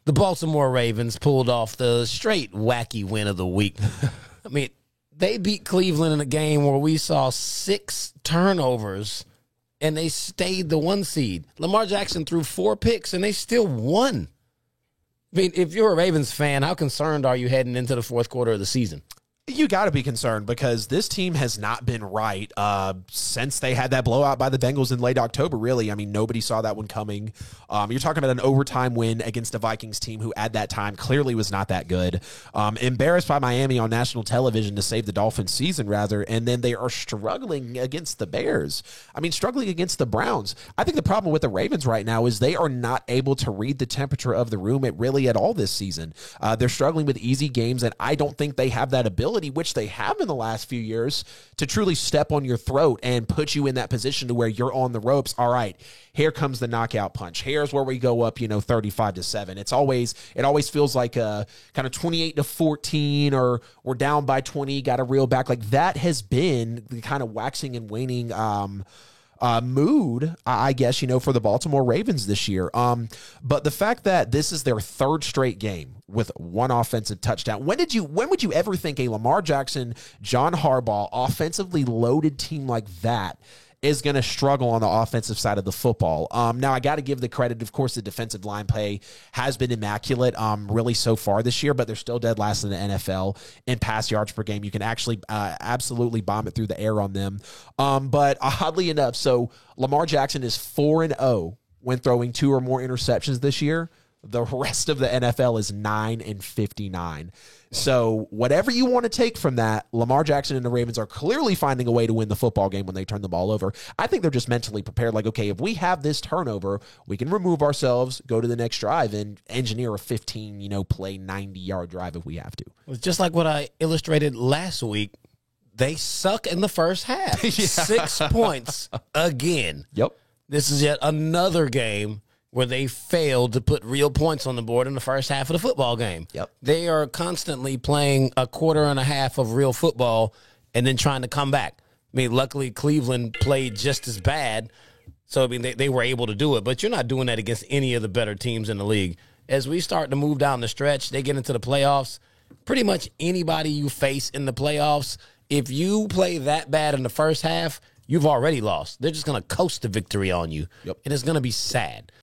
the Baltimore Ravens pulled off the straight wacky win of the week. I mean, they beat Cleveland in a game where we saw 6 turnovers, and they stayed the 1 seed. Lamar Jackson threw 4 picks, and they still won. I mean, if you're a Ravens fan, how concerned are you heading into the fourth quarter of the season? You got to be concerned because this team has not been right since they had that blowout by the Bengals in late October, really. I mean, nobody saw that one coming. You're talking about an overtime win against a Vikings team who at that time clearly was not that good. Embarrassed by Miami on national television to save the Dolphins season, rather, and then they are struggling against the Bears. I mean, struggling against the Browns. I think the problem with the Ravens right now is they are not able to read the temperature of the room at all this season. They're struggling with easy games, and I don't think they have that ability, which they have in the last few years, to truly step on your throat and put you in that position to where you're on the ropes. All right, here comes the knockout punch. Here's where we go up, 35-7. It always feels like a kind of 28-14, or we're down by 20, got to reel back. Like that has been the kind of waxing and waning mood, I guess, for the Baltimore Ravens this year. But the fact that this is their 3rd straight game with 1 offensive touchdown. When would you ever think a Lamar Jackson, John Harbaugh, offensively loaded team like that is going to struggle on the offensive side of the football? Now, I got to give the credit, of course, the defensive line play has been immaculate really so far this year, but they're still dead last in the NFL in pass yards per game. You can actually absolutely bomb it through the air on them. But oddly enough, so Lamar Jackson is 4-0 when throwing 2 or more interceptions this year. The rest of the NFL is 9-59. So whatever you want to take from that, Lamar Jackson and the Ravens are clearly finding a way to win the football game when they turn the ball over. I think they're just mentally prepared. Like, okay, if we have this turnover, we can remove ourselves, go to the next drive, and engineer a 15, play 90-yard drive if we have to. It's just like what I illustrated last week. They suck in the first half. Yeah. 6 points again. Yep. This is yet another game where they failed to put real points on the board in the first half of the football game. Yep. They are constantly playing a quarter and a half of real football and then trying to come back. I mean, luckily Cleveland played just as bad, so I mean they were able to do it. But you're not doing that against any of the better teams in the league. As we start to move down the stretch, they get into the playoffs. Pretty much anybody you face in the playoffs, if you play that bad in the first half, you've already lost. They're just going to coast the victory on you, and it's going to be sad.